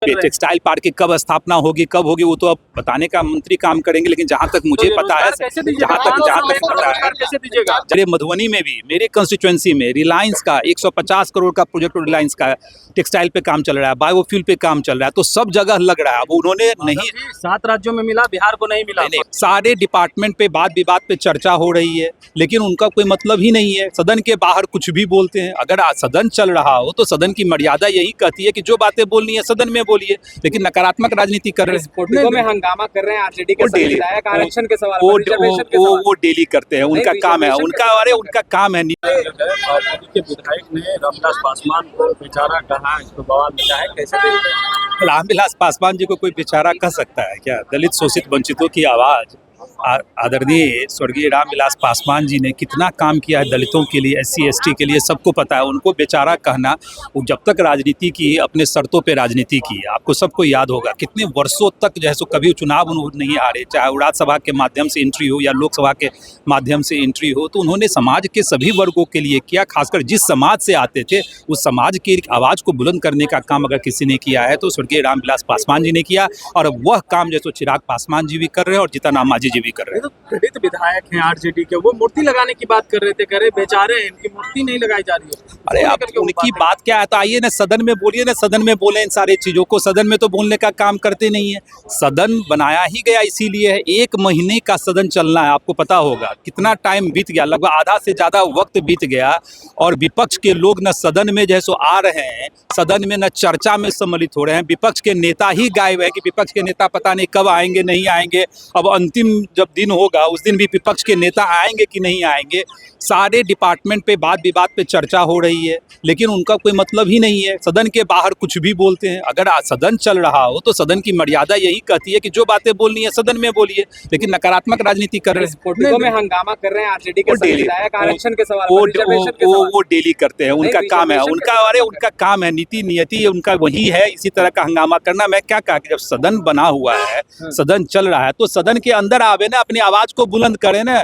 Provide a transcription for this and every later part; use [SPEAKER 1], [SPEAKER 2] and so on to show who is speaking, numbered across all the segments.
[SPEAKER 1] Textile park की कब स्थापना होगी, कब होगी, वो तो अब बताने का मंत्री काम करेंगे। लेकिन जहाँ तक मुझे पता है, जहाँ तक पता है,
[SPEAKER 2] कैसे दीजिएगा?
[SPEAKER 1] चलिए मधुबनी में भी मेरे कंस्टिट्यूएंसी में रिलायंस का 150 करोड़ का प्रोजेक्ट रिलायंस का टेक्सटाइल पे काम चल रहा है, बायोफ्यूल पे काम चल रहा है, तो सब जगह लग रहा है। अब उन्होंने नहीं
[SPEAKER 2] 7 राज्यों में मिला, बिहार को नहीं मिला।
[SPEAKER 1] नहीं, सारे डिपार्टमेंट पे बात विवाद पे चर्चा हो रही है, लेकिन उनका कोई मतलब ही नहीं है। सदन के बाहर कुछ भी बोलते हैं। अगर आज सदन चल रहा हो तो सदन की मर्यादा यही कहती है कि जो बातें बोलनी है सदन में बोलिए, लेकिन नकारात्मक राजनीति कर रहे हैं।
[SPEAKER 2] पोर्टुगल में हंगामा कर रहे हैं आरजेडी के विधायक आरक्षण के सवाल
[SPEAKER 1] वो
[SPEAKER 2] पर, रिजर्वेशन के सवाल
[SPEAKER 1] वो डेली करते हैं, उनका काम है, उनका काम है।
[SPEAKER 2] के विधायक ने रामविलास पासवान को बेचारा कहा, इसको बवाल मचा है, कैसे देखते हैं?
[SPEAKER 1] रामविलास पासवान जी को कोई बेचारा कह सकता है क्या? दलित शोषित वंचितों की आवाज आदरणीय स्वर्गीय रामविलास पासवान जी ने कितना काम किया है दलितों के लिए, SC ST के लिए, सबको पता है। उनको बेचारा कहना, वो जब तक राजनीति की अपने शर्तों पे राजनीति की, आपको सबको याद होगा कितने वर्षों तक जैसे कभी चुनाव नहीं हारे, चाहे वो राज्यसभा के माध्यम से एंट्री हो या लोकसभा के माध्यम से एंट्री हो, तो उन्होंने समाज के सभी वर्गों के लिए किया। खासकर जिस समाज से आते थे उस समाज की आवाज़ को बुलंद करने का काम अगर किसी ने किया है तो स्वर्गीय रामविलास पासवान जी ने किया, और वह काम जैसे चिराग पासवान जी भी कर रहे हैं और जीतन राम मांझी जी भी कर रहे हैं।
[SPEAKER 2] तो दलित विधायक हैं आरजेडी के, वो मूर्ति लगाने की बात कर रहे थे, कह रहे बेचारे हैं, इनकी मूर्ति नहीं लगाई जा रही है।
[SPEAKER 1] अरे आप उनकी बात क्या है, तो आइए ना सदन में बोलिए ना, सदन में बोले इन सारे चीजों को। सदन में तो बोलने का काम करते नहीं है। सदन बनाया ही गया इसीलिए है, 1 महीने का सदन चलना है। आपको पता होगा कितना टाइम बीत गया, लगभग आधा से ज्यादा वक्त बीत गया, और विपक्ष के लोग न सदन में जैसो आ रहे हैं, सदन में न चर्चा में सम्मिलित हो रहे हैं। विपक्ष के नेता ही गायब है कि विपक्ष के नेता पता नहीं कब आएंगे, नहीं आएंगे। अब अंतिम जब दिन होगा उस दिन भी विपक्ष के नेता आएंगे कि नहीं आएंगे। सारे डिपार्टमेंट पे बात विवाद पे चर्चा हो रही है, लेकिन उनका कोई मतलब ही नहीं है। सदन के बाहर कुछ भी बोलते हैं। अगर आज सदन चल रहा हो तो सदन की मर्यादा यही कहती है कि जो बातें बोलनी है सदन में बोलिए, लेकिन नकारात्मक राजनीति कर रहे हैं।
[SPEAKER 2] पोर्टुगल में हंगामा कर रहे हैं आरजेडी के विधायक आरक्षण के सवाल
[SPEAKER 1] वो
[SPEAKER 2] पर, रिजर्वेशन के सवाल
[SPEAKER 1] वो डेली करते हैं, उनका काम है, उनका काम है, नीति नियति उनका वही है, इसी तरह का हंगामा करना। मैं क्या कहा कि जब सदन बना हुआ है, सदन चल रहा है, तो सदन के अंदर आवे ना, अपनी आवाज को बुलंद करें ना।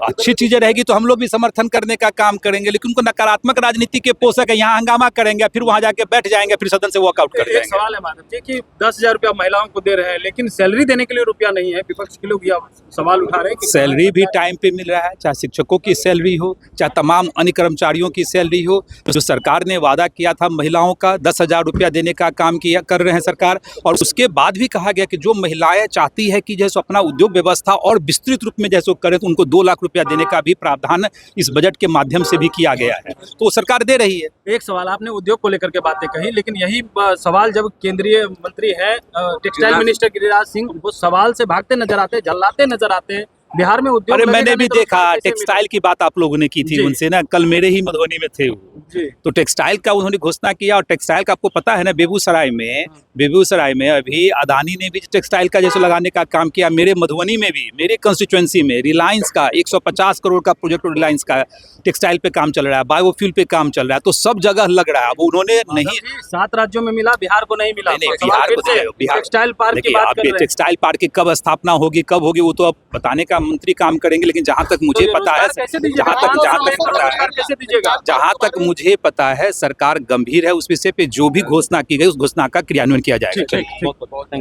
[SPEAKER 1] अच्छी चीजें रहेगी तो हम लोग भी समर्थन करने का काम करेंगे, लेकिन उनको नकारात्मक राजनीति के पोषक है। यहाँ हंगामा करेंगे, फिर वहां जाके बैठ जाएंगे, फिर सदन से वॉकआउट कर जाएंगे।
[SPEAKER 2] सवाल है माधव जी कि 10,000 रुपया महिलाओं को दे रहे हैं, लेकिन सैलरी देने के लिए रुपया नहीं है। विपक्ष के लोग यह सवाल उठा रहे हैं कि
[SPEAKER 1] सैलरी भी टाइम पे मिल रहा है, चाहे शिक्षकों की सैलरी हो, चाहे तमाम अन्य कर्मचारियों की सैलरी हो। तो जो सरकार ने वादा किया था महिलाओं का 10,000 रुपया देने का काम किया कर रहे हैं सरकार, और उसके बाद भी कहा गया कि जो महिलाएं चाहती है कि जैसे अपना उद्योग व्यवस्था और विस्तृत रूप में जैसे करें, तो उनको 2 लाख रुपया देने का भी प्रावधान इस बजट के माध्यम से भी किया गया है, तो सरकार दे रही है।
[SPEAKER 2] एक सवाल, आपने उद्योग को लेकर के बातें कही, लेकिन यही सवाल जब केंद्रीय मंत्री है टेक्सटाइल मिनिस्टर गिरिराज सिंह, वो सवाल से भागते नजर आते हैं, जल्लाते नजर आते हैं। बिहार में उद्योग,
[SPEAKER 1] अरे मैंने भी देखा, टेक्सटाइल की बात आप लोगों ने की थी उनसे ना, कल मेरे ही मधुबनी में थे वो, तो टेक्सटाइल का उन्होंने घोषणा किया। और टेक्सटाइल का आपको पता है ना, बेगूसराय में अभी अदानी ने भी टेक्सटाइल का जैसे लगाने का काम किया। मेरे मधुबनी में भी, मेरे कंस्टिट्यूएंसी में रिलायंस का 150 करोड़ का प्रोजेक्ट रिलायंस का टेक्सटाइल पे काम चल रहा है, बायोफ्यूल पे काम चल रहा है, तो सब जगह लग रहा है। अब उन्होंने नहीं
[SPEAKER 2] 7 राज्यों में मिला, बिहार को नहीं मिला।
[SPEAKER 1] बिहार
[SPEAKER 2] टेक्सटाइल पार्क की बात कर रहे हैं।
[SPEAKER 1] टेक्सटाइल पार्क की कब स्थापना होगी, कब होगी, वो तो अब बताने का मंत्री काम करेंगे। लेकिन जहाँ तक मुझे पता है, जहाँ तक मुझे पता है, सरकार गंभीर है उस विषय पे। जो भी घोषणा की गई उस घोषणा का क्रियान्वयन किया जाएगा।